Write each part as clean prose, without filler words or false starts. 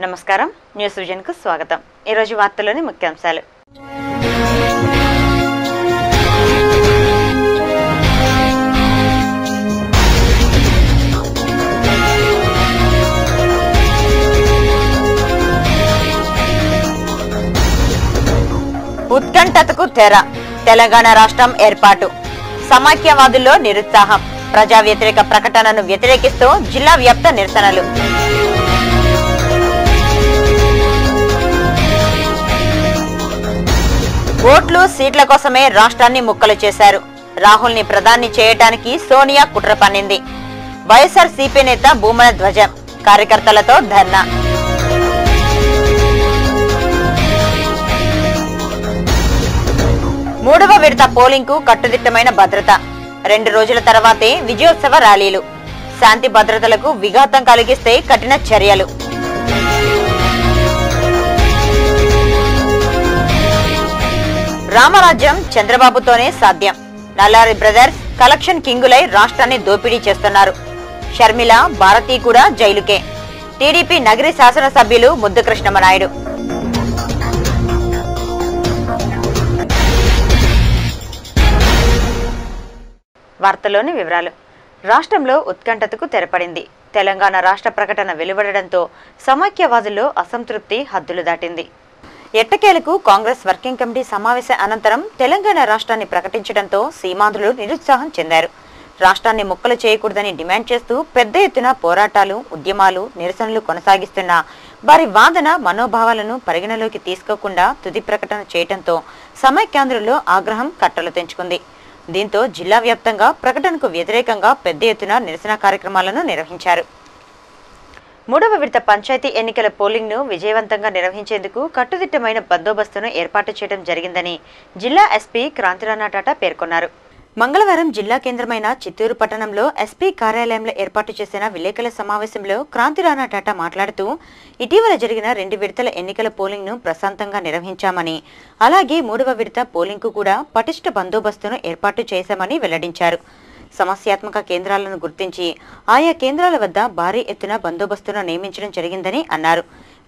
నమస్కారం news vision కు స్వాగతం। ఈ రోజు వార్తల్లోని ముఖ్యాంశాలు। ఉత్కంఠతకు తెర, తెలంగాణ రాష్ట్రం ఏర్పాటు, సమాఖ్యవాదుల్లో నిరుత్సాహం, ప్రజా వ్యతిరేక ప్రకటనను వ్యతిరేకిస్తూ జిల్లా వ్యాప్త నిరసనలు। ఓట్లు సీట్ల కోసమే రాష్ట్రాన్ని ముక్కలు చేశారు, రాహుల్ ని ప్రధాని చేయడానికి సోనియా కుట్ర పన్నింది। వైఎస్ఆర్ సిపి నేత భూమన ధ్వజం, కార్యకర్తలతో ధర్నా। మూడవ విడత పోలింగ్ కు కట్టుదిట్టమైన భద్రత, 2 రోజుల తర్వాతే విజయోత్సవ ర్యాలీలు, శాంతి భద్రతలకు విఘాతం కలిగిస్తే కఠిన చర్యలు। రామరాజ్యం చంద్రబాబుతోనే సాధ్యం, నల్లారి బ్రదర్స్ కలెక్షన్ కింగులై రాష్ట్రాన్ని దోపిడీ చేస్తున్నారు। షర్మిల, భారతి కూడా జైలుకే, టీడీపీ నగరి శాసనసభ్యులు ముద్దు కృష్ణమనాయుడు। వార్తలోని వివరాలు। రాష్ట్రంలో ఉత్కంఠతకు తెరపడింది। తెలంగాణ రాష్ట్ర ప్రకటన వెలువడడంతో సమాఖ్యవాదుల్లో అసంతృప్తి హద్దులు దాటింది। ఎట్టకేలకు కాంగ్రెస్ వర్కింగ్ కమిటీ సమావేశం అనంతరం తెలంగాణ రాష్ట్రాన్ని ప్రకటించడంతో సీమాంధ్రులు నిరుత్సాహం చెందారు। రాష్ట్రాన్ని ముక్కలు చేయకూడదని డిమాండ్ చేస్తూ పెద్ద ఎత్తున పోరాటాలు, ఉద్యమాలు, నిరసనలు కొనసాగిస్తున్న వారి వాదన మనోభావాలను పరిగణలోకి తీసుకోకుండా తుది ప్రకటన చేయడంతో సమైక్యాంధ్రుల్లో ఆగ్రహం కట్టలు తెంచుకుంది। దీంతో జిల్లా వ్యాప్తంగా ప్రకటనకు వ్యతిరేకంగా పెద్ద ఎత్తున నిరసన కార్యక్రమాలను నిర్వహించారు। మూడవ విడత పంచాయతీ ఎన్నికల పోలింగ్ ను విజయవంతంగా నిర్వహించేందుకు కట్టుదిట్టమైన బందోబస్తును ఏర్పాటు చేయడం జరిగిందని జిల్లా ఎస్పీ క్రాంతిరాణా టాటా పేర్కొన్నారు। మంగళవారం జిల్లా కేంద్రమైన చిత్తూరు పట్టణంలో ఎస్పీ కార్యాలయంలో ఏర్పాటు చేసిన విలేకరుల సమావేశంలో క్రాంతిరాణా టాటా మాట్లాడుతూ ఇటీవల జరిగిన 2 విడతల ఎన్నికల పోలింగ్ ను ప్రశాంతంగా నిర్వహించామని, అలాగే మూడవ విడత పోలింగ్ కు కూడా పటిష్ట బందోబస్తును ఏర్పాటు చేశామని వెల్లడించారు। సమస్యాత్మక కేంద్రాలను గుర్తించి ఆయా కేంద్రాల వద్ద భారీ ఎత్తున బందోబస్తును నియమించడం జరిగిందని అన్నారు।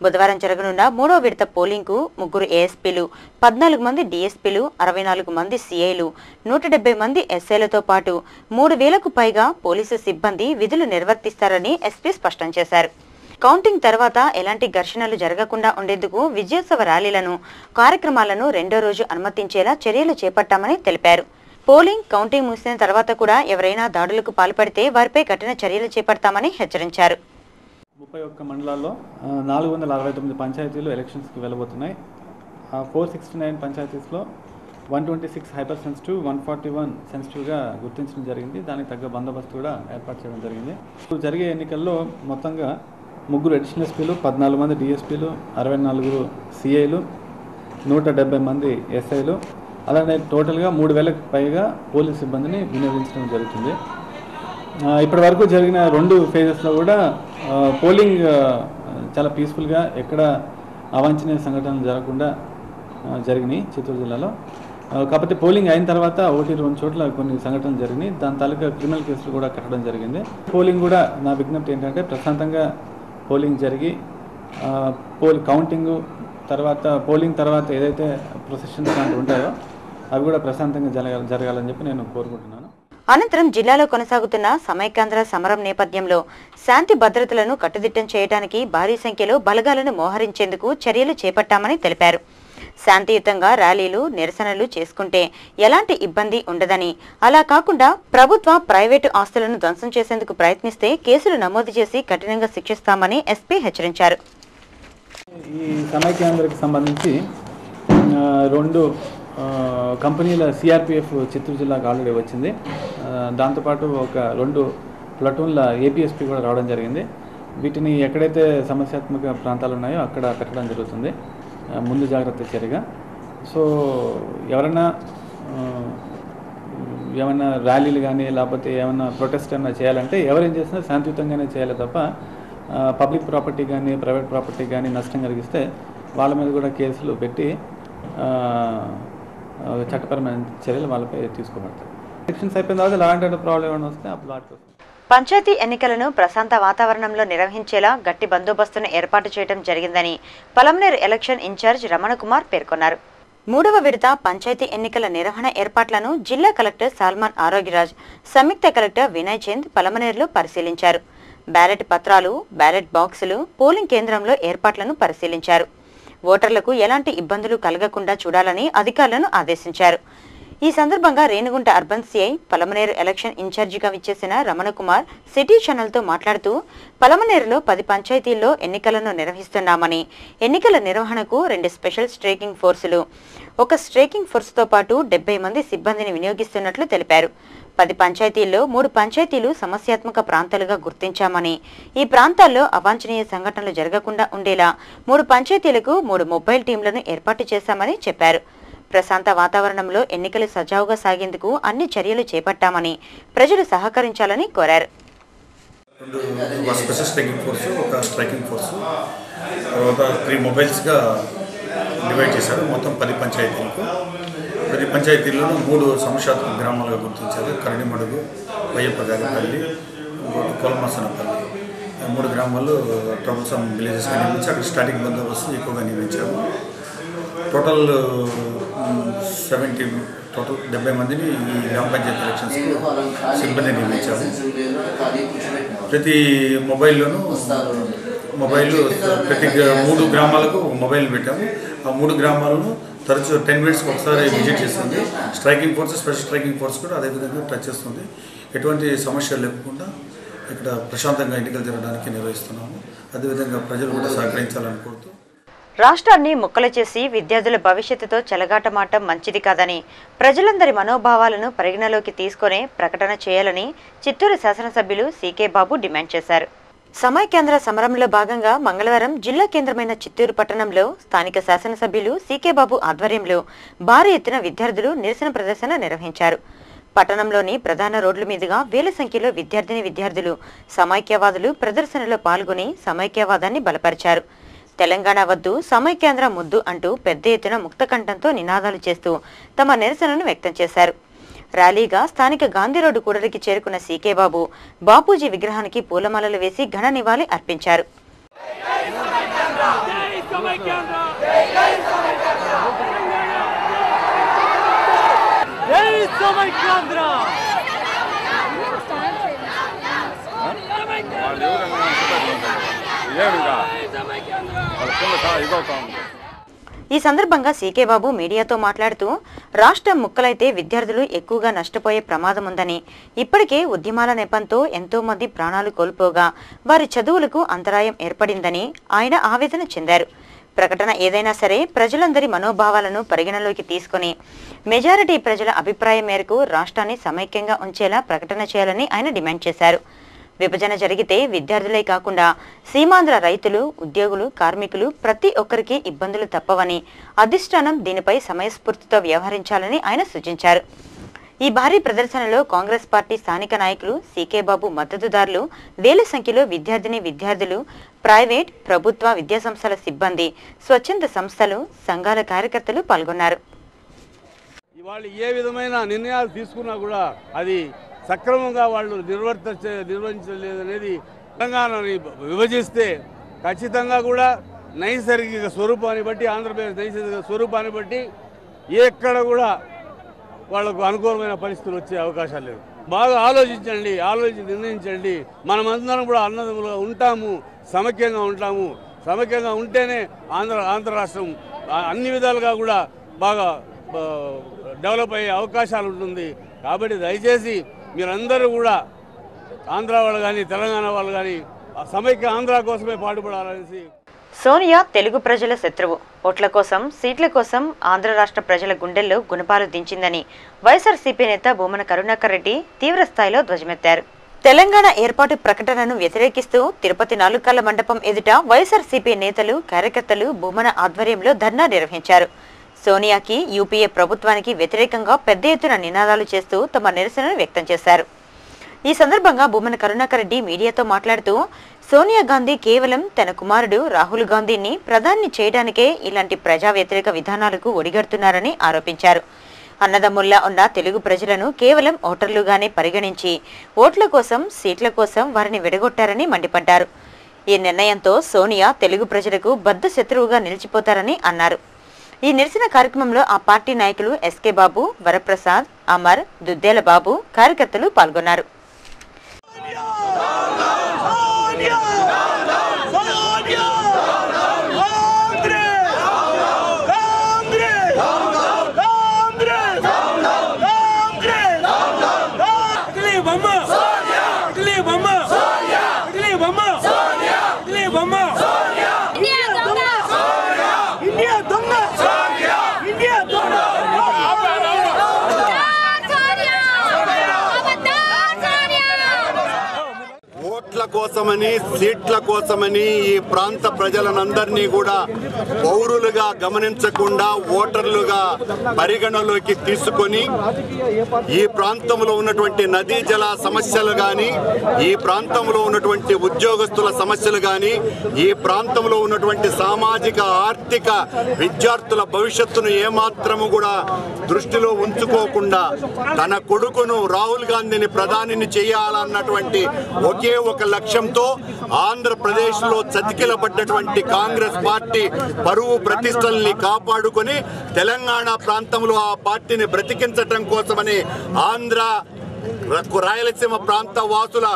బుధవారం జరగనున్న మూడవ విడత పోలింగ్ కు 3 ఏఎస్పీలు, 14 మంది డీఎస్పీలు, 64 మంది సీఐలు, 170 మంది ఎస్ఐలతో పాటు 3000కు పైగా పోలీసు సిబ్బంది విధులు నిర్వర్తిస్తారని ఎస్పీ స్పష్టం చేశారు। కౌంటింగ్ తర్వాత ఎలాంటి ఘర్షణలు జరగకుండా ఉండేందుకు విజయోత్సవ ర్యాలీలను, కార్యక్రమాలను 2వ రోజు అనుమతించేలా చర్యలు చేపట్టామని తెలిపారు। పోలింగ్, కౌంటింగ్ ముగిసిన తర్వాత కూడా ఎవరైనా దాడులకు పాల్పడితే వారిపై కఠిన చర్యలు చేపడతామని హెచ్చరించారు। 31 మండలాల్లో 469 పంచాయతీలు ఎలక్షన్స్కి వెళ్ళబోతున్నాయి। 469 పంచాయతీస్లో 126 హైపర్ సెన్సిటివ్, 141 సెన్సిటివ్గా గుర్తించడం జరిగింది। దానికి తగ్గ బందోబస్తు కూడా ఏర్పాటు చేయడం జరిగింది। ఇప్పుడు జరిగే ఎన్నికల్లో మొత్తంగా 3 అడిషనల్ ఎస్పీలు, 14 మంది డిఎస్పీలు, 64 సిఐలు, 170 మంది ఎస్ఐలు, అలానే టోటల్గా 3000కు పైగా పోలీస్ సిబ్బందిని వినియోగించడం జరుగుతుంది। ఇప్పటి వరకు జరిగిన 2 ఫేజెస్లో కూడా పోలింగ్ చాలా పీస్ఫుల్గా, ఎక్కడ అవాంఛనీయ సంఘటనలు జరగకుండా జరిగినాయి చిత్తూరు జిల్లాలో। కాకపోతే పోలింగ్ అయిన తర్వాత 1-2 చోట్ల కొన్ని సంఘటనలు జరిగినాయి, దాని తాలూకా క్రిమినల్ కేసులు కూడా కట్టడం జరిగింది। పోలింగ్ కూడా నా విజ్ఞప్తి ఏంటంటే ప్రశాంతంగా పోలింగ్ జరిగి కౌంటింగ్ తర్వాత, పోలింగ్ తర్వాత ఏదైతే ప్రొసెషన్స్ లాంటివి ఉంటాయో అవి కూడా ప్రశాంతంగా జరగాలని చెప్పి నేను కోరుకుంటున్నాను। అనంతరం జిల్లాలో కొనసాగుతున్న సమైక్యాంధ్ర సమరం నేపథ్యంలో శాంతి భద్రతలను కట్టుదిట్టం చేయడానికి భారీ సంఖ్యలో బలగాలను మోహరించేందుకు చర్యలు చేపట్టామని తెలిపారు। శాంతియుతంగా ర్యాలీలు, నిరసనలు చేసుకుంటే ఎలాంటి ఇబ్బంది ఉండదని, అలా కాకుండా ప్రభుత్వ, ప్రైవేటు ఆస్తులను ధ్వంసం చేసేందుకు ప్రయత్నిస్తే కేసులు నమోదు చేసి కఠినంగా శిక్షిస్తామని ఎస్పీ హెచ్చరించారు। ఈ సమైక్యాంధ్రకి సంబంధించి 2 కంపెనీల సిఆర్పిఎఫ్ చిత్తూరు జిల్లాకు ఆల్రెడీ వచ్చింది। దాంతోపాటు ఒక 2 ప్లటూన్ల ఏపీఎస్పీ కూడా రావడం జరిగింది। వీటిని ఎక్కడైతే సమస్యాత్మక ప్రాంతాలు ఉన్నాయో అక్కడ పెట్టడం జరుగుతుంది ముందు జాగ్రత్త చర్యగా। సో ఏమైనా ర్యాలీలు కానీ లేకపోతే ఏమైనా ప్రొటెస్ట్ ఏమైనా చేయాలంటే ఎవరేం చేసినా శాంతియుతంగానే చేయాలి తప్ప పబ్లిక్ ప్రాపర్టీ కానీ, ప్రైవేట్ ప్రాపర్టీ కానీ నష్టం కలిగిస్తే వాళ్ళ మీద కూడా కేసులు పెట్టి చట్టపరమైన చర్యలు వాళ్ళపై తీసుకోబడతాయి। ఎలక్షన్స్ అయిపోయిన తర్వాత లా అండ్ ఆర్డర్ ప్రాబ్లం ఏమైనా వస్తే అప్పుడు పంచాయతీ ఎన్నికలను ప్రశాంత వాతావరణంలో నిర్వహించేలా గట్టి బందోబస్తును ఏర్పాటు చేయడం జరిగిందని పలమనేరు ఎలక్షన్ ఇన్ఛార్జ్ రమణకుమార్ పేర్కొన్నారు. 3వ విడత పంచాయతీ ఎన్నికల నిర్వహణ ఏర్పాట్లను జిల్లా కలెక్టర్ సాల్మాన్ ఆరోగ్యరాజ్, సంయుక్త కలెక్టర్ వినయ్ చంద్ పలమనేరులో పరిశీలించారు. బ్యాలెట్ పత్రాలు, బ్యాలెట్ బాక్సులు, పోలింగ్ కేంద్రంలో ఏర్పాట్లను పరిశీలించారు. ఓటర్లకు ఎలాంటి ఇబ్బందులు కలగకుండా చూడాలని అధికారులను ఆదేశించారు. ఈ సందర్భంగా Renigunta urban CI, Palamaner election ఇన్ఛార్జిగా విచ్చేసిన రమణకుమార్ సిటీ ఛానల్తో మాట్లాడుతూ పలమనేరులో 10 పంచాయతీల్లో ఎన్నికలను నిర్వహిస్తున్నామని, ఎన్నికల నిర్వహణకు 2 స్పెషల్ స్ట్రైకింగ్ ఫోర్సులు, 1 స్ట్రైకింగ్ ఫోర్సుతో పాటు 70 మంది సిబ్బందిని వినియోగిస్తున్నట్లు తెలిపారు. 10 పంచాయతీల్లో 3 పంచాయతీలు సమస్యాత్మక ప్రాంతాలుగా గుర్తించామని, ఈ ప్రాంతాల్లో అవాంఛనీయ సంఘటనలు జరగకుండా ఉండేలా 3 పంచాయతీలకు 3 మొబైల్ టీంలను ఏర్పాటు చేశామని చెప్పారు. ప్రశాంత వాతావరణంలో ఎన్నికలు సజావుగా సాగేందుకు అన్ని చర్యలు చేపట్టామని, ప్రజలు సహకరించాలని కోరారు. స్పెషల్ స్ట్రైకింగ్ ఫోర్సు, ఒక స్ట్రైకింగ్ ఫోర్సు, తర్వాత 3 మొబైల్స్గా డివైడ్ చేశారు. మొత్తం 10 పంచాయతీలకు. 10 పంచాయతీల్లోనూ 3 సమస్యాత్మక గ్రామాలుగా గుర్తించారు. కరణిమడుగు, వయ్యప్పగారిపల్లి, కొలమసనపల్లి. 3 గ్రామాల్లో ట్రబుల్సమ్ విలేజెస్గా నియమించి అక్కడ స్టాటిక్ బందోబస్తు ఎక్కువగా నియమించాము. టోటల్ 70 మందిని ఈ గ్రామ పంచాయతీ ఎలక్షన్స్కి సిబ్బంది నియమించాము. ప్రతి మొబైల్లోనూ ప్రతి 3 గ్రామాలకు మొబైల్ పెట్టాము. ఆ 3 గ్రామాలను తరచూ 10 మినిట్స్కి ఒకసారి విజిట్ చేస్తుంది. Striking force, special striking force కూడా అదేవిధంగా టచ్ చేస్తుంది. ఎటువంటి సమస్యలు లేకుండా ఇక్కడ ప్రశాంతంగా ఎన్నికలు జరగడానికి నిర్వహిస్తున్నాము. అదేవిధంగా ప్రజలు కూడా సహకరించాలని కోరుతూ, రాష్ట్రాన్ని ముక్కలు చేసి విద్యార్థుల భవిష్యత్తుతో చెలగాటమాటం మంచిది కాదని, ప్రజలందరి మనోభావాలను పరిగణలోకి తీసుకునే ప్రకటన చేయాలని చిత్తూరు శాసనసభ్యులు సీకే బాబు డిమాండ్ చేశారు. సమైక్యాంధ్ర సమరంలో భాగంగా మంగళవారం జిల్లా కేంద్రమైన చిత్తూరు పట్టణంలో స్థానిక శాసనసభ్యులు సీకే బాబు ఆధ్వర్యంలో భారీ ఎత్తున విద్యార్థులు నిరసన ప్రదర్శన నిర్వహించారు. పట్టణంలోని ప్రధాన రోడ్ల మీదుగా వేల సంఖ్యలో విద్యార్థులు సమైక్యవాదులు ప్రదర్శనలో పాల్గొని సమైక్యవాదాన్ని బలపరిచారు. తెలంగాణ వద్దు, సమైక్యాంధ్ర ముద్దు అంటూ పెద్ద ఎత్తున ముక్తకంఠంతో నినాదాలు చేస్తూ తమ నిరసనను వ్యక్తం చేశారు. ర్యాలీగా స్థానిక గాంధీ రోడ్డు కూడలికి చేరుకున్న సీకే బాబు బాపూజీ విగ్రహానికి పూలమాలలు వేసి ఘన నివాళి అర్పించారు. ఈ సందర్భంగా సీకే బాబు మీడియాతో మాట్లాడుతూ రాష్ట్రం ముక్కలైతే విద్యార్థులు ఎక్కువగా నష్టపోయే ప్రమాదం ఉందని, ఇప్పటికే ఉద్యమాల నెపంతో ఎంతో మంది ప్రాణాలు కోల్పోగా వారి చదువులకు అంతరాయం ఏర్పడిందని ఆయన ఆవేదన చెందారు. ప్రకటన ఏదైనా సరే ప్రజలందరి మనోభావాలను పరిగణలోకి తీసుకుని మెజారిటీ ప్రజల అభిప్రాయం మేరకు రాష్ట్రాన్ని సమైక్యంగా ఉంచేలా ప్రకటన చేయాలని ఆయన డిమాండ్ చేశారు. విభజన జరిగితే విద్యార్థులే కాకుండా సీమాంధ్ర రైతులు, ఉద్యోగులు, కార్మికులు ప్రతి ఒక్కరికి ఇబ్బందులు తప్పవని, అధిష్టానం దీనిపై సమయస్ఫూర్తితో వ్యవహరించాలని ఆయన సూచించారు. ఈ భారీ ప్రదర్శనలో కాంగ్రెస్ పార్టీ స్థానిక నాయకులు, సీకే బాబు మద్దతుదారులు, వేల సంఖ్యలో విద్యార్థులు, ప్రైవేట్, ప్రభుత్వ విద్యాసంస్థల సిబ్బంది, స్వచ్ఛంద సంస్థలు, సంఘాల కార్యకర్తలు పాల్గొన్నారు. ఇవాళ ఏ విధమైన నిర్ణయాలు తీసుకున్నా కూడా అది సక్రమంగా వాళ్ళు నిర్వహించలేదనేది, తెలంగాణని విభజిస్తే ఖచ్చితంగా కూడా నైసర్గిక స్వరూపాన్ని బట్టి, ఆంధ్రప్రదేశ్ నైసర్గిక స్వరూపాన్ని బట్టి ఎక్కడ కూడా వాళ్లకు అనుకూలమైన పరిస్థితులు వచ్చే అవకాశాలు లేవు. బాగా ఆలోచించి నిర్ణయించండి. మనమందరం కూడా అన్నదమ్ములుగా ఉంటాము, సమైక్యంగా ఉంటాము. సమైక్యంగా ఉంటేనే ఆంధ్ర రాష్ట్రం అన్ని విధాలుగా కూడా బాగా డెవలప్ అయ్యే అవకాశాలు ఉంటుంది. కాబట్టి దయచేసి మీరందరూ కూడా ఆంధ్ర వాళ్ళు కానీ తెలంగాణ వాళ్ళు కానీ సమైక్య ఆంధ్ర కోసమే పాటుపడాలనేసి. సోనియా తెలుగు ప్రజల శత్రువు, ఓట్ల కోసం, సీట్ల కోసం ఆంధ్ర రాష్ట్ర ప్రజల గుండెల్లో గుణపాలు దించిందని వైఎస్ఆర్సీపీ నేత భూమన కరుణాకర్ రెడ్డి తీవ్రస్థాయిలో ధ్వజమెత్తారు. తెలంగాణ ఏర్పాటు ప్రకటనను వ్యతిరేకిస్తూ తిరుపతి నాలుకల్ల మండపం ఎదుట వైఎస్ఆర్సీపీ నేతలు, కార్యకర్తలు భూమన ఆధ్వర్యంలో ధర్నా నిర్వహించారు. సోనియాకి, యూపీఏ ప్రభుత్వానికి వ్యతిరేకంగా పెద్ద ఎత్తున నినాదాలు చేస్తూ తమ నిరసనను వ్యక్తం చేశారు. ఈ సందర్భంగా భూమన కరుణాకర్ రెడ్డి మీడియాతో మాట్లాడుతూ సోనియా గాంధీ కేవలం తన కుమారుడు రాహుల్ గాంధీని ప్రధాని చేయడానికే ఇలాంటి ప్రజా వ్యతిరేక విధానాలకు ఒడిగడుతున్నారని ఆరోపించారు. అన్నదమ్ముల్లా ఉన్న తెలుగు ప్రజలను కేవలం ఓటర్లుగానే పరిగణించి ఓట్ల కోసం సీట్ల కోసం వారిని విడగొట్టారని మండిపడ్డారు. ఈ నిర్ణయంతో సోనియా తెలుగు ప్రజలకు బద్ద శత్రువుగా నిలిచిపోతారని అన్నారు. ఈ నిరసన కార్యక్రమంలో ఆ పార్టీ నాయకులు ఎస్కే బాబు, వరప్రసాద్, అమర్, దుద్దేల బాబు కార్యకర్తలు పాల్గొన్నారు. కోసమని సీట్ల కోసమని ఈ ప్రాంత ప్రజలనందరినీ కూడా పౌరులుగా గమనించకుండా ఓటర్లుగా పరిగణలోకి తీసుకొని ఈ ప్రాంతంలో ఉన్నటువంటి నదీ జల సమస్యలు కానీ, ఈ ప్రాంతంలో ఉన్నటువంటి ఉద్యోగస్తుల సమస్యలు కానీ, ఈ ప్రాంతంలో ఉన్నటువంటి సామాజిక ఆర్థిక విద్యార్థుల భవిష్యత్తును ఏమాత్రము కూడా దృష్టిలో ఉంచుకోకుండా తన కొడుకును రాహుల్ గాంధీని ప్రధానిని చేయాలన్నటువంటి ఒకే ఒక లక్ష్యంతో ఆంధ్రప్రదేశ్లో చతికిలబడ్డటువంటి కాంగ్రెస్ పార్టీ పరువు ప్రతిష్టల్ని కాపాడుకొని తెలంగాణ ప్రాంతంలో ఆ పార్టీని బ్రతికించటం కోసమని ఆంధ్ర రాయలసీమ ప్రాంత వాసుల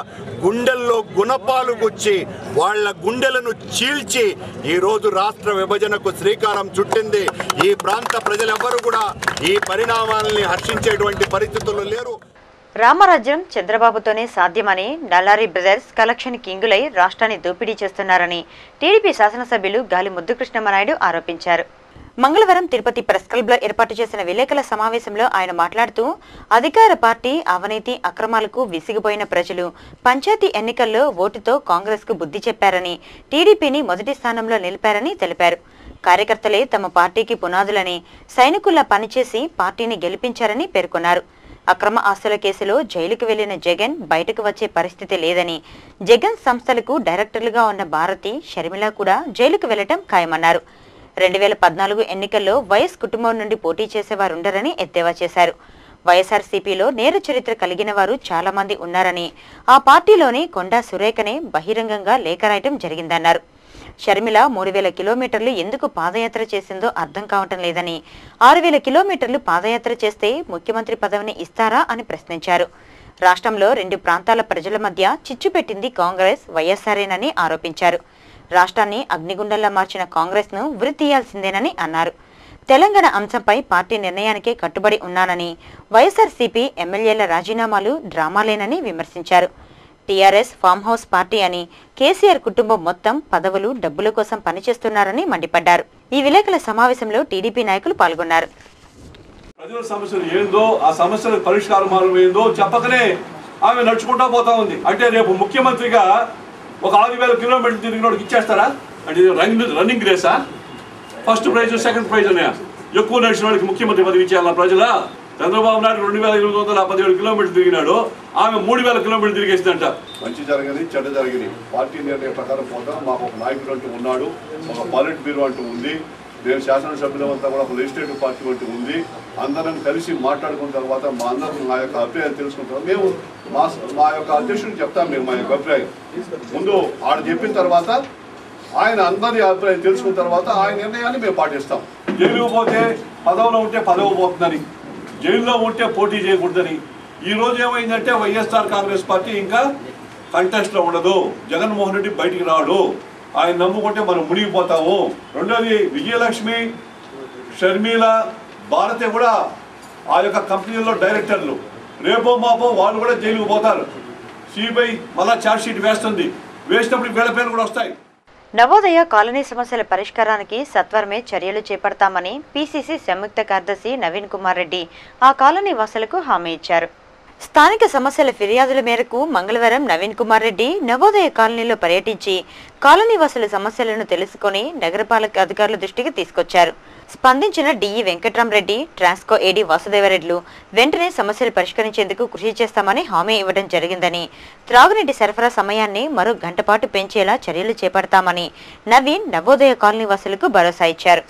గుండెల్లో గుణపాలు గుచ్చి వాళ్ళ గుండెలను చీల్చి ఈరోజు రాష్ట్ర విభజనకు శ్రీకారం చుట్టింది. ఈ ప్రాంత ప్రజలెవరూ కూడా ఈ పరిణామాలని హర్షించేటువంటి పరిస్థితులు లేరు. రామరాజ్యం చంద్రబాబుతోనే సాధ్యమని నల్లారి బ్రదర్స్ కలెక్షన్ కింగులై రాష్ట్రాన్ని దోపిడీ చేస్తున్నారని టీడీపీ శాసనసభ్యులు గాలి ముద్దుకృష్ణమనాయుడు ఆరోపించారు. మంగళవారం తిరుపతి ప్రెస్ క్లబ్లో ఏర్పాటు చేసిన విలేకరుల సమావేశంలో ఆయన మాట్లాడుతూ అధికార పార్టీ అవినీతి అక్రమాలకు విసిగిపోయిన ప్రజలు పంచాయతీ ఎన్నికల్లో ఓటుతో కాంగ్రెస్కు బుద్ధి చెప్పారని, టీడీపీని మొదటి స్థానంలో నిలిపారని తెలిపారు. కార్యకర్తలే తమ పార్టీకి పునాదులని, సైనికుల్లా పనిచేసి పార్టీని గెలిపించారని పేర్కొన్నారు. అక్రమ ఆస్తుల కేసులో జైలుకు వెళ్లిన జగన్ బయటకు వచ్చే పరిస్థితి లేదని, జగన్ సంస్థలకు డైరెక్టర్లుగా ఉన్న భారతి, షర్మిల కూడా జైలుకు వెళ్లటం ఖాయమన్నారు. 2014 ఎన్నికల్లో వైఎస్ కుటుంబం నుండి పోటీ చేసేవారుండరని ఎద్దేవా చేశారు. వైఎస్ఆర్సీపీలో నేర చరిత్ర కలిగిన వారు చాలా మంది ఉన్నారని, ఆ పార్టీలోని కొండా సురేఖనే బహిరంగంగా లేఖ రాయటం జరిగిందన్నారు. షర్మిల 3000 కిలోమీటర్లు ఎందుకు పాదయాత్ర చేసిందో అర్థం కావటం లేదని, 6000 కిలోమీటర్లు పాదయాత్ర చేస్తే ముఖ్యమంత్రి పదవిని ఇస్తారా అని ప్రశ్నించారు. రాష్ట్రంలో 2 ప్రాంతాల ప్రజల మధ్య చిచ్చు పెట్టింది కాంగ్రెస్, వైఎస్ఆర్ఏనని ఆరోపించారు. రాష్ట్రాన్ని అగ్నిగుండంలా మార్చిన కాంగ్రెస్ను ఉరి తీయాల్సిందేనని అన్నారు. తెలంగాణ అంశంపై పార్టీ నిర్ణయానికే కట్టుబడి ఉన్నానని, వైఎస్ఆర్సీపీ ఎమ్మెల్యేల రాజీనామాలు డ్రామాలేనని విమర్శించారు. టీఆర్ఎస్ ఫామ్ హౌస్ పార్టీ అని, కేసీఆర్ కుటుంబం మొత్తం పదవులు, డబ్బుల కోసం పనిచేస్తున్నారని మండిపడ్డారు. ఈ విలేకరుల సమావేశంలో టీడీపీ నాయకులు పాల్గొన్నారు. ప్రజల సమస్యలు ఏందో, ఆ సమస్యలకు పరిష్కార మార్గం ఏందో చెప్పకనే ఆమె నడుచుకుంటా పోతా ఉంది. అంటే రేపు ముఖ్యమంత్రిగా ఒక 6000 కిలోమీటర్లు తిరిగినోడికి ఇచ్చేస్తారా? అంటే రన్నింగ్ రేసా? ఫస్ట్ ప్రైజ్, సెకండ్ ప్రైజ్ అనే ఎక్కువ నడిచిన వాడికి ముఖ్యమంత్రి పదవి ఇచ్చేయాల ప్రజల? చంద్రబాబు నాయుడు 2817 కిలోమీటర్లు తిరిగినాడు, ఆమె 3000 కిలోమీటర్లు తిరిగేసిందంట. మంచి జరగని చెడ్డ జరగని పార్టీ నిర్ణయం ప్రకారం పోతాం. మాకు ఒక నాయకుడు అంటూ ఉన్నాడు, ఒక పాలిట్ బ్యూరో అంటూ ఉంది, మేము శాసనసభ్యులంతా కూడా ఒక లెజిస్లేటివ్ పార్టీ అంటూ ఉంది. అందరం కలిసి మాట్లాడుకున్న తర్వాత మా అందరం మా యొక్క అభిప్రాయాలు తెలుసుకుంటాం. మేము మా యొక్క అధ్యక్షుడికి చెప్తాం, మేము మా యొక్క అభిప్రాయం ముందు ఆడ చెప్పిన తర్వాత ఆయన అందరి అభిప్రాయం తెలుసుకున్న తర్వాత ఆయన నిర్ణయాన్ని మేము పాటిస్తాం. జైలుకు పోతే పదవిలో ఉంటే పదవి పోతుందని, జైల్లో ఉంటే పోటీ చేయకూడదని. ఈ రోజు ఏమైందంటే వైఎస్ఆర్ కాంగ్రెస్ పార్టీ ఇంకా కంటెస్ట్లో ఉండదు, జగన్మోహన్ రెడ్డి బయటికి రాడు, ఆయన నమ్ముకుంటే మనం మునిగిపోతాము. రెండోది విజయలక్ష్మి, షర్మిల, భారతి కూడా ఆ యొక్క కంపెనీల్లో డైరెక్టర్లు. రేపో మాపో వాళ్ళు కూడా జైలుకు పోతారు. సిబిఐ మళ్ళా ఛార్జ్ షీట్ వేస్తుంది, వేసినప్పుడు వీళ్ళ పేర్లు కూడా వస్తాయి. నవోదయ కాలనీ సమస్యల పరిష్కారానికి సత్వరమే చర్యలు చేపడతామని పీసీసీ సంయుక్త కార్యదర్శి నవీన్ కుమార్ రెడ్డి ఆ కాలనీ వాసులకు హామీ ఇచ్చారు. స్థానిక సమస్యల ఫిర్యాదుల మేరకు మంగళవారం నవీన్ కుమార్ రెడ్డి నవోదయ కాలనీలో పర్యటించి కాలనీ వాసుల సమస్యలను తెలుసుకుని నగరపాలక అధికారుల దృష్టికి తీసుకొచ్చారు. స్పందించిన డిఈ వెంకట్రామరెడ్డి, ట్రాన్స్కో ఏడీ వాసుదేవరెడ్లు వెంటనే సమస్యలు పరిష్కరించేందుకు కృషి చేస్తామని హామీ ఇవ్వడం జరిగిందని, త్రాగునీటి సరఫరా సమయాన్ని మరో గంట పాటు పెంచేలా చర్యలు చేపడతామని నవీన్ నవోదయ కాలనీ వాసులకు భరోసా ఇచ్చారు.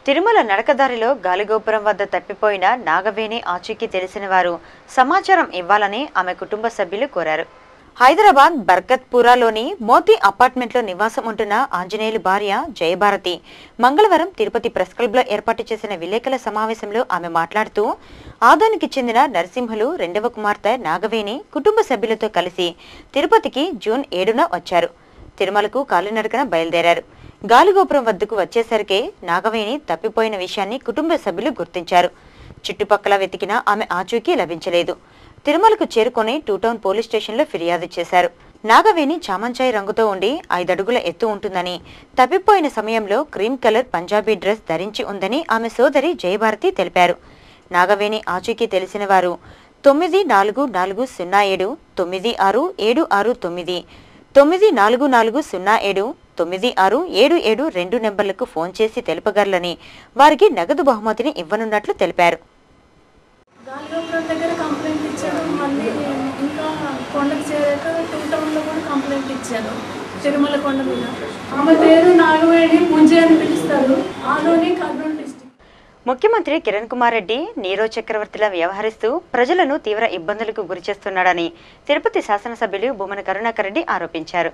తిరుమల నడకదారిలో గాలిగోపురం వద్ద తప్పిపోయిన నాగవేణి ఆచూకీ తెలిసిన వారు సమాచారం ఇవ్వాలని ఆమె కుటుంబ సభ్యులు కోరారు. హైదరాబాద్ బర్కత్పురాలోని మోతీ అపార్ట్మెంట్లో నివాసం ఉంటున్న ఆంజనేయులు భార్య జయభారతి మంగళవారం తిరుపతి ప్రెస్ క్లబ్లో ఏర్పాటు చేసిన విలేకరుల సమావేశంలో ఆమె మాట్లాడుతూ ఆదోనికి చెందిన నరసింహులు రెండవ కుమార్తె నాగవేణి కుటుంబ సభ్యులతో కలిసి తిరుపతికి జూన్ 7న వచ్చారు. తిరుమలకు కాలినడకన బయలుదేరారు. గాలిగోపురం వద్దకు వచ్చేసరికే నాగవేణి తప్పిపోయిన విషయాన్ని కుటుంబ సభ్యులు గుర్తించారు. చుట్టుపక్కల వెతికినా ఆమె ఆచూకీ లభించలేదు. తిరుమలకు చేరుకొని 2 టౌన్ పోలీస్ స్టేషన్లో ఫిర్యాదు చేశారు. నాగవేణి చామంచాయి రంగుతో ఉండి 5 అడుగుల ఎత్తు ఉంటుందని, తప్పిపోయిన సమయంలో క్రీమ్ కలర్ పంజాబీ డ్రెస్ ధరించి ఉందని ఆమె సోదరి జయభారతి తెలిపారు. నాగవేణి ఆచూకీ తెలిసిన వారు 9440796769 94407967 9677 నెంబర్లకు ఫోన్ చేసి తెలుపగలరని, వారికి నగదు బహుమతిని ఇవ్వనున్నట్లు తెలిపారు. గాలిగోపురం దగ్గర కంప్లైంట్ ఇచ్చాను. మళ్ళీ ఇంకా కొండకు చేరాక 2 టౌన్లో కూడా కంప్లైంట్ ఇచ్చాను. తిరుమల కొండ మీద ఆమె పేరు నాగవేణి పూజే అని పిలుస్తారు. ఆలోని కర్నూలు డిస్ట్రిక్ట్. ముఖ్యమంత్రి కిరణ్ కుమార్ రెడ్డి నీరో చక్రవర్తిలా వ్యవహరిస్తూ ప్రజలను తీవ్ర ఇబ్బందులకు గురిచేస్తున్నాడని తిరుపతి శాసనసభ్యులు భూమన కరుణాకర్ రెడ్డి ఆరోపించారు.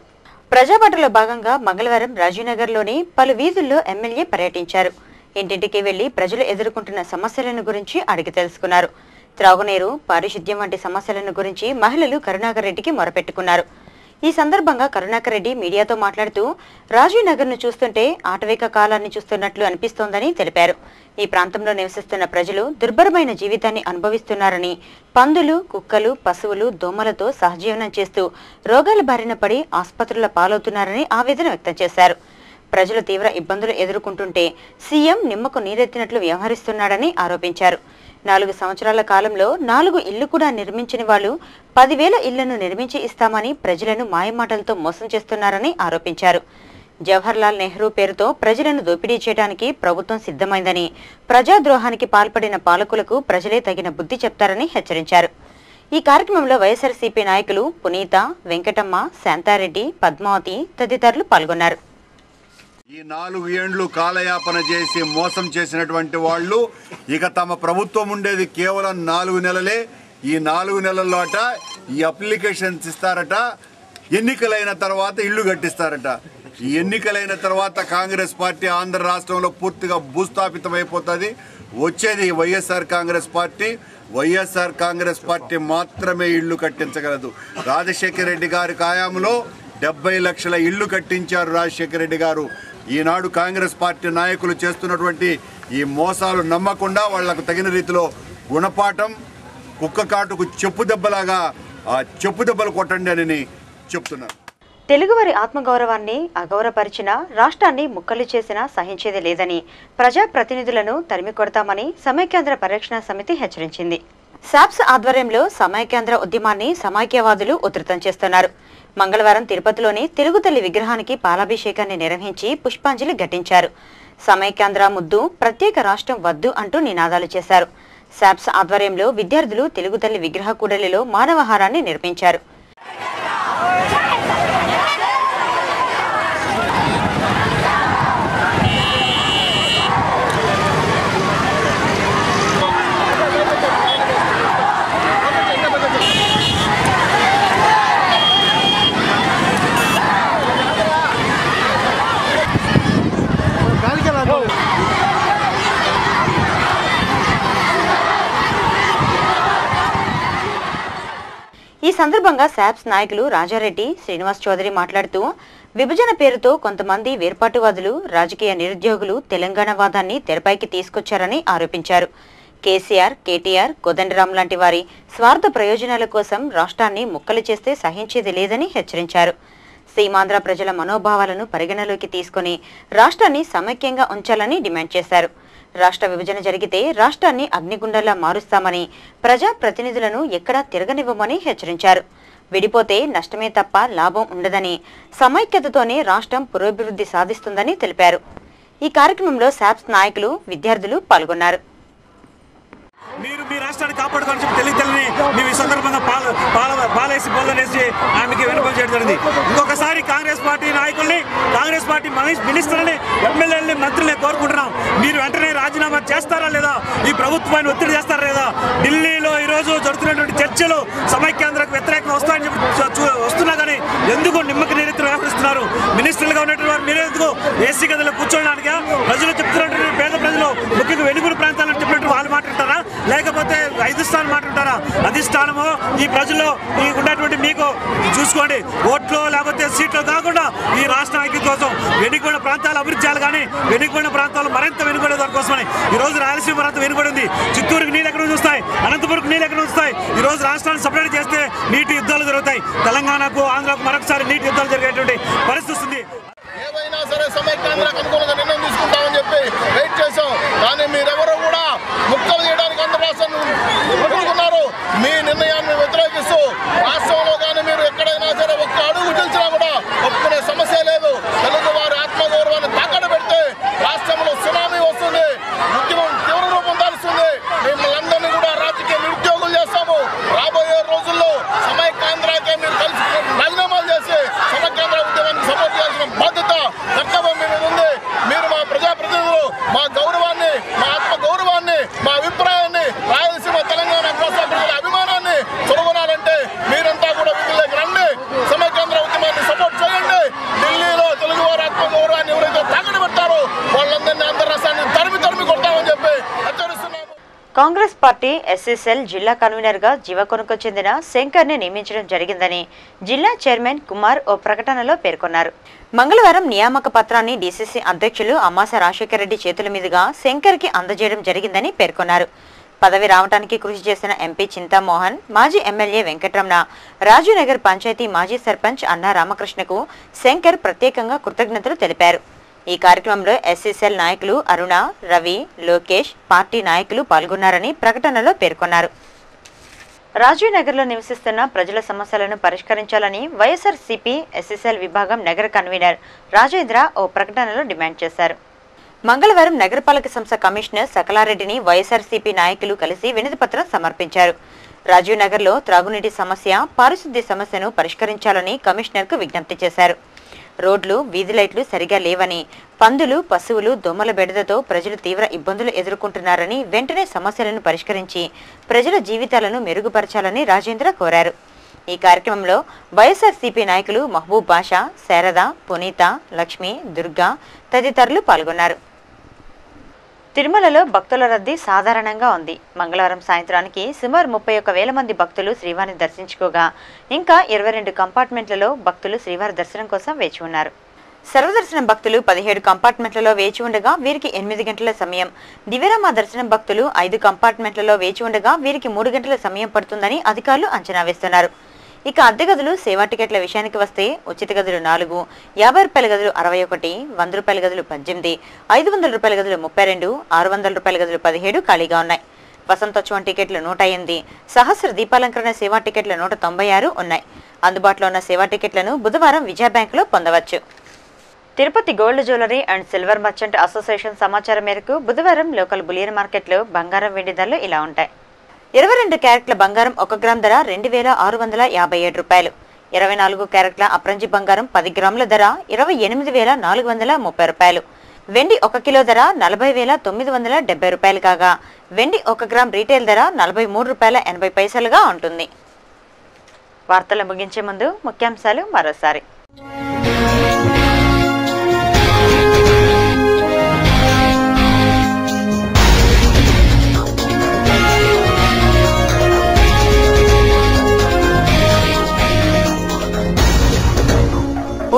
ప్రజాబాటలో భాగంగా మంగళవారం రాజీవ్నగర్లోని పలు వీధుల్లో ఎమ్మెల్యే పర్యటించారు. ఇంటింటికి వెళ్లి ప్రజలు ఎదుర్కొంటున్న సమస్యలను గురించి అడిగి తెలుసుకున్నారు. త్రాగునీరు, పారిశుద్ధ్యం వంటి సమస్యలను గురించి మహిళలు కరుణాకర్ రెడ్డికి మొరపెట్టుకున్నారు. ఈ సందర్భంగా కరుణాకర్ రెడ్డి మీడియాతో మాట్లాడుతూ రాజీవ్ నగర్ ను చూస్తుంటే ఆటవిక కాలాన్ని చూస్తున్నట్లు అనిపిస్తోందని తెలిపారు. ఈ ప్రాంతంలో నివసిస్తున్న ప్రజలు దుర్భరమైన జీవితాన్ని అనుభవిస్తున్నారని, పందులు, కుక్కలు, పశువులు, దోమలతో సహజీవనం చేస్తూ రోగాల బారిన పడి ఆసుపత్రుల పాలవుతున్నారని ఆవేదన వ్యక్తం చేశారు. ప్రజలు తీవ్ర ఇబ్బందులు ఎదుర్కొంటుంటే సీఎం నిమ్మకు నీరెత్తినట్లు వ్యవహరిస్తున్నాడని ఆరోపించారు. 4 సంవత్సరాల కాలంలో 4 ఇళ్లు కూడా నిర్మించిన వాళ్ళు 10,000 ఇళ్లను నిర్మించి ఇస్తామని ప్రజలను మాయమాటలతో మోసం చేస్తున్నారని ఆరోపించారు. జవహర్లాల్ నెహ్రూ పేరుతో ప్రజలను దోపిడీ చేయడానికి ప్రభుత్వం సిద్ధమైందని, ప్రజాద్రోహానికి పాల్పడిన పాలకులకు ప్రజలే తగిన బుద్ధి చెప్తారని హెచ్చరించారు. ఈ కార్యక్రమంలో వైఎస్ఆర్సీపీ నాయకులు పునీత, వెంకటమ్మ, శాంతారెడ్డి, పద్మావతి తదితరులు పాల్గొన్నారు. ఈ 4 ఏండ్లు కాలయాపన చేసి మోసం చేసినటువంటి వాళ్ళు ఇక తమ ప్రభుత్వం ఉండేది కేవలం 4 నెలలే. ఈ 4 నెలల్లోట ఈ అప్లికేషన్స్ ఇస్తారట, ఎన్నికలైన తర్వాత ఇల్లు కట్టిస్తారట. ఈ ఎన్నికలైన తర్వాత కాంగ్రెస్ పార్టీ ఆంధ్ర రాష్ట్రంలో పూర్తిగా భూస్థాపితమైపోతుంది. వచ్చేది వైఎస్ఆర్ కాంగ్రెస్ పార్టీ. వైఎస్ఆర్ కాంగ్రెస్ పార్టీ మాత్రమే ఇళ్లు కట్టించగలదు. రాజశేఖర రెడ్డి గారి హయాంలో 70 లక్షల ఇళ్లు కట్టించారు రాజశేఖర రెడ్డి గారు. ఈనాడు కాంగ్రెస్ పార్టీ నాయకులు చేస్తున్నటువంటి ఈ మోసాలు నమ్మకుండా వాళ్లకు తగిన రీతిలో గుణపాఠం, కుక్క కాటుకు చెప్పు దెబ్బలు కొట్టండి అని చెప్తున్నారు. తెలుగువారి ఆత్మగౌరవాన్ని అగౌరవపరిచిన, రాష్ట్రాన్ని ముక్కలు చేసినా సహించేది లేదని, ప్రజాప్రతినిధులను తరిమి కొడతామని సమైక్యాంధ్ర పరిరక్షణ సమితి హెచ్చరించింది. సాప్స్ ఆధ్వర్యంలో సమైక్యాంధ్ర ఉద్యమాన్ని సమైక్యవాదులు ఉధృతం చేస్తున్నారు. మంగళవారం తిరుపతిలోని తెలుగు తల్లి విగ్రహానికి పాలాభిషేకాన్ని నిర్వహించి పుష్పాంజలి ఘటించారు. సమైక్యాంధ్ర ముద్దు, ప్రత్యేక రాష్ట్రం వద్దు అంటూ నినాదాలు చేశారు. సాప్స్ ఆధ్వర్యంలో విద్యార్థులు తెలుగు తల్లి విగ్రహ కూడలిలో మానవహారాన్ని నిర్మించారు. ఈ సందర్భంగా సాప్స్ నాయకులు రాజారెడ్డి, శ్రీనివాస్ చౌదరి మాట్లాడుతూ విభజన పేరుతో కొంతమంది వేర్పాటువాదులు, రాజకీయ నిరుద్యోగులు తెలంగాణ వాదాన్ని తెరపైకి తీసుకొచ్చారని ఆరోపించారు. కేసీఆర్, కేటీఆర్, కోదండరాం లాంటి వారి స్వార్థ ప్రయోజనాల కోసం రాష్ట్రాన్ని ముక్కలు చేస్తే సహించేది లేదని హెచ్చరించారు. సీమాంధ్ర ప్రజల మనోభావాలను పరిగణలోకి తీసుకుని రాష్ట్రాన్ని సమైక్యంగా ఉంచాలని డిమాండ్ చేశారు. రాష్ట్ర విభజన జరిగితే రాష్ట్రాన్ని అగ్నిగుండంలా మారుస్తామని, ప్రజా ప్రతినిధులను ఎక్కడా తిరగనివ్వమని హెచ్చరించారు. విడిపోతే నష్టమే తప్ప లాభం ఉండదని, సమైక్యతతోనే రాష్ట్రం పురోభివృద్ధి సాధిస్తుందని తెలిపారు. ఈ కార్యక్రమంలో సాప్స్ నాయకులు, విద్యార్థులు పాల్గొన్నారు. మీరు మీ రాష్ట్రాన్ని కొడుకు అని చెప్పి తెలియని మేము ఈ సందర్భంగా పాలేసి బోళ్ళనేసి ఆమెకి విన్నపం చేయడం జరిగింది. ఇంకొకసారి కాంగ్రెస్ పార్టీ నాయకుల్ని, కాంగ్రెస్ పార్టీ మినిస్టర్ని, ఎమ్మెల్యేలని, మంత్రుల్ని కోరుకుంటున్నాం, మీరు వెంటనే రాజీనామా చేస్తారా లేదా, ఈ ప్రభుత్వాన్ని ఒత్తిడి చేస్తారా లేదా. ఢిల్లీలో ఈరోజు జరుగుతున్నటువంటి చర్చలు సమైక్యాంధ్రకు వ్యతిరేకంగా వస్తాయని చెప్పి వస్తున్నా కానీ ఎందుకు నిమ్మకి నీరెత్తులు వ్యవహరిస్తున్నారు? మినిస్టర్లుగా ఉన్నటువంటి వారు మీరే ఎందుకు ఏసీ గదిలో కూర్చోడానికి ప్రజలు చెప్తున్నటువంటి పేద ప్రజలు ముఖ్యంగా వెనుగుడు ప్రాంతాలను చెప్పినట్టు వాళ్ళు మాట్లాడతారా, లేకపోతే అధిష్టానం మాట్లాడతారా? అధిష్టానము ఈ ప్రజల్లో ఈ ఉన్నటువంటి మీకు చూసుకోండి, ఓట్లు లేకపోతే సీట్లు కాకుండా ఈ రాష్ట్ర ఐక్యత కోసం వెనుకబడిన ప్రాంతాలు అభివృద్ధి చేయాలి. కానీ వెనుకబడిన ప్రాంతాలు మరింత వెనుకబడే దానికోసమని ఈరోజు రాయలసీమ ప్రాంతం వెనుకబడి ఉంది. చిత్తూరుకి నీళ్ళు ఎక్కడ చూస్తాయి, అనంతపురంకి నీళ్ళు ఎక్కడ వస్తాయి. ఈరోజు రాష్ట్రాన్ని సపరేట్ చేస్తే నీటి యుద్ధాలు జరుగుతాయి. తెలంగాణకు, ఆంధ్రాకు మరొకసారి నీటి యుద్ధాలు జరిగేటువంటి పరిస్థితి వస్తుంది. ఏవైనా సరే సమైక్యాంధ్రకు అనుకూలంగా నిర్ణయం తీసుకుంటామని చెప్పి వెయిట్ చేశాం. కానీ మీరెవరూ కూడా ముక్కలు చేయడానికి ఆంధ్ర రాష్ట్రాన్ని ఒప్పుకున్నారు. మీ నిర్ణయాన్ని వ్యతిరేకిస్తూ రాష్ట్రంలో కానీ మీరు ఎక్కడైనా సరే ఒక్క అడుగు గెలిచినా కూడా ఒప్పుకునే సమస్య లేదు. తెలుగు వారి ఆత్మగౌరవాన్ని తాకట్టు పెడితే రాష్ట్రంలో సునామీ వస్తుంది, ఉద్యమం తీవ్ర రూపం దాల్స్తుంది. మిమ్మల్ని అందరినీ కూడా రాజకీయ నిరుద్యోగులు చేస్తాము. రాబోయే రోజుల్లో సమైక్యాంధ్రకే మీరు కలిసి రాజీనామాలు చేసి సమైక్యాంధ్ర ఉద్యమాన్ని సపోర్ట్ చేయాల్సిన బాధ్యత, కర్తవ్యం మీ మీద ఉంది. మీరు మా ప్రజాప్రతినిధులు, మా గౌరవాన్ని, మా ఆత్మ గౌరవాన్ని, మా అభిప్రాయాన్ని, రాయలసీమ తెలంగాణ కోస్తా ప్రజల అభిమానాన్ని తొలగొనాలంటే మీరంతా కూడా విధుల్లోకి రండి. సమైక్యాంధ్ర ఉద్యమాన్ని సపోర్ట్ చేయండి. ఢిల్లీలో తెలుగు వారి ఆత్మ గౌరవాన్ని ఎవరైతే తాకట్టు పెడతారో వాళ్ళందరినీ ఆంధ్ర రాష్ట్రాన్ని తరిమి కొడతామని చెప్పి హెచ్చరిస్తున్నాము. కాంగ్రెస్ పార్టీ ఎస్సీసెల్ జిల్లా కన్వీనర్ గా జీవకొనకు చెందిన శంకర్ ని నియమించడం జరిగిందని జిల్లా చైర్మన్ కుమార్ ఓ ప్రకటనలో పేర్కొన్నారు. మంగళవారం నియామక పత్రాన్ని డీసీసీ అధ్యక్షులు అమ్మాస రాజశేఖర రెడ్డి చేతుల మీదుగా శంకర్ కి అందజేయడం జరిగిందని పేర్కొన్నారు. పదవి రావడానికి కృషి చేసిన ఎంపీ చింతామోహన్, మాజీ ఎమ్మెల్యే వెంకటరమణ, రాజునగర్ పంచాయతీ మాజీ సర్పంచ్ అన్నా రామకృష్ణకు శంకర్ ప్రత్యేకంగా కృతజ్ఞతలు తెలిపారు. ఈ కార్యక్రమంలో ఎస్సీసెల్ నాయకులు అరుణ, రవి, లోకేష్, పార్టీ నాయకులు పాల్గొన్నారని ప్రకటనలో పేర్కొన్నారు. రాజీనగర్లో నివసిస్తున్న ప్రజల సమస్యలను పరిష్కరించాలని వైఎస్ఆర్సీపీ ఎస్సీసెల్ విభాగం నగర కన్వీనర్ రాజేంద్ర ఓ ప్రకటనలో డిమాండ్ చేశారు. మంగళవారం నగరపాలక సంస్థ కమిషనర్ సకలారెడ్డిని వైఎస్ఆర్సీపీ నాయకులు కలిసి వినతిపత్రం సమర్పించారు. రాజీనగర్లో త్రాగునీటి సమస్య, పారిశుద్ధ్య సమస్యను పరిష్కరించాలని కమిషనర్కు విజ్ఞప్తి చేశారు. రోడ్లు, వీధి లైట్లు సరిగా లేవని, పందులు, పశువులు, దోమల బెడదతో ప్రజలు తీవ్ర ఇబ్బందులు ఎదుర్కొంటున్నారని, వెంటనే సమస్యలను పరిష్కరించి ప్రజల జీవితాలను మెరుగుపరచాలని రాజేంద్ర కోరారు. ఈ కార్యక్రమంలో వైఎస్ఆర్సీపీ నాయకులు మహబూబ్ బాషా, శారద, పునీత, లక్ష్మి, దుర్గా తదితరులు పాల్గొన్నారు. తిరుమలలో భక్తుల రద్దీ సాధారణంగా ఉంది. మంగళవారం సాయంత్రానికి సుమారు 31,000 మంది భక్తులు శ్రీవారిని దర్శించుకోగా ఇంకా 22 కంపార్ట్మెంట్లలో భక్తులు శ్రీవారి దర్శనం కోసం వేచి ఉన్నారు. సర్వదర్శనం భక్తులు 17 కంపార్ట్మెంట్లలో వేచి ఉండగా వీరికి 8 గంటల సమయం, దివ్యరామ దర్శనం భక్తులు 5 కంపార్ట్మెంట్లలో వేచి ఉండగా వీరికి 3 గంటల సమయం పడుతుందని అధికారులు అంచనా వేస్తున్నారు. ఇక అద్దె గదులు, సేవా టికెట్ల విషయానికి వస్తే ఉచిత గదులు 4, 50 రూపాయల గదులు 61, 100 రూపాయల గదులు 18, 500 రూపాయల గదులు 32, 600 రూపాయల గదులు 17 ఖాళీగా ఉన్నాయి. వసంతోత్సవం టికెట్లు 108, సహస్ర దీపాలంకరణ సేవా టికెట్లు 196 ఉన్నాయి. అందుబాటులో ఉన్న సేవా టికెట్లను బుధవారం విజయ బ్యాంకులో పొందవచ్చు. Tirupati gold jewellery and silver merchant association సమాచారం మేరకు బుధవారం లోకల్ బులియన్ మార్కెట్లో బంగారం, వెండి ధరలు ఇలా ఉంటాయి. 22 క్యారెట్ల బంగారం 1 గ్రామ్ ధర 2,657 రూపాయలు. 24 క్యారెట్ల అప్రంజి బంగారం 10 గ్రాముల ధర 28,430 రూపాయలు. వెండి 1 కిలో ధర 40,970 రూపాయలు కాగా వెండి 1 గ్రామ్ రీటైల్ ధర 43.80 రూపాయలుగా ఉంటుంది. వార్తలు ముగించే ముందు ముఖ్యాంశాలు మరోసారి.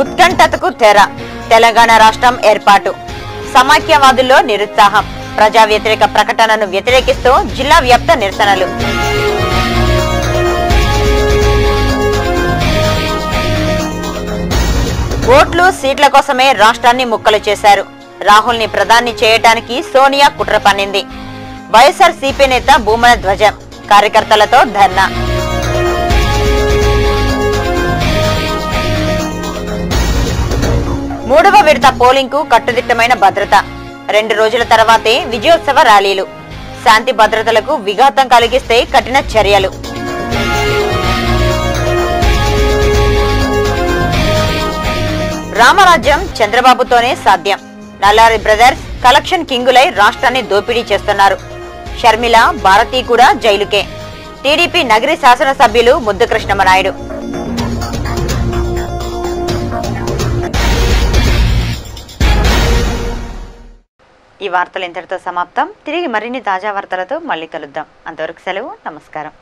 ఉత్కంఠతకు తెర, తెలంగాణ రాష్ట్రం ఏర్పాటు, సమాఖ్యవాదుల్లో నిరుత్సాహం, ప్రజా వ్యతిరేక ప్రకటనను వ్యతిరేకిస్తూ జిల్లా వ్యాప్త నిరసనలు. ఓట్లు, సీట్ల కోసమే రాష్ట్రాన్ని ముక్కలు చేశారు. రాహుల్ ని ప్రధాని చేయడానికి సోనియా కుట్ర పన్నింది. వైఎస్ఆర్సీపీ నేత భూమన ధ్వజం, కార్యకర్తలతో ధర్నా. మూడవ విడత పోలింగ్ కు కట్టుదిట్టమైన భద్రత. 2 రోజుల తర్వాతే విజయోత్సవ ర్యాలీలు. శాంతి భద్రతలకు విఘాతం కలిగిస్తే కఠిన చర్యలు. రామరాజ్యం చంద్రబాబుతోనే సాధ్యం. నల్లారి బ్రదర్స్ కలెక్షన్ కింగులై రాష్ట్రాన్ని దోపిడీ చేస్తున్నారు. షర్మిల, భారతి కూడా జైలుకే. టీడీపీ నగరి శాసనసభ్యులు ముద్దు కృష్ణమనాయుడు. ఈ వార్తలు ఇంతటితో సమాప్తం. తిరిగి మరిన్ని తాజా వార్తలతో మళ్ళీ కలుద్దాం. అంతవరకు సెలవు. నమస్కారం.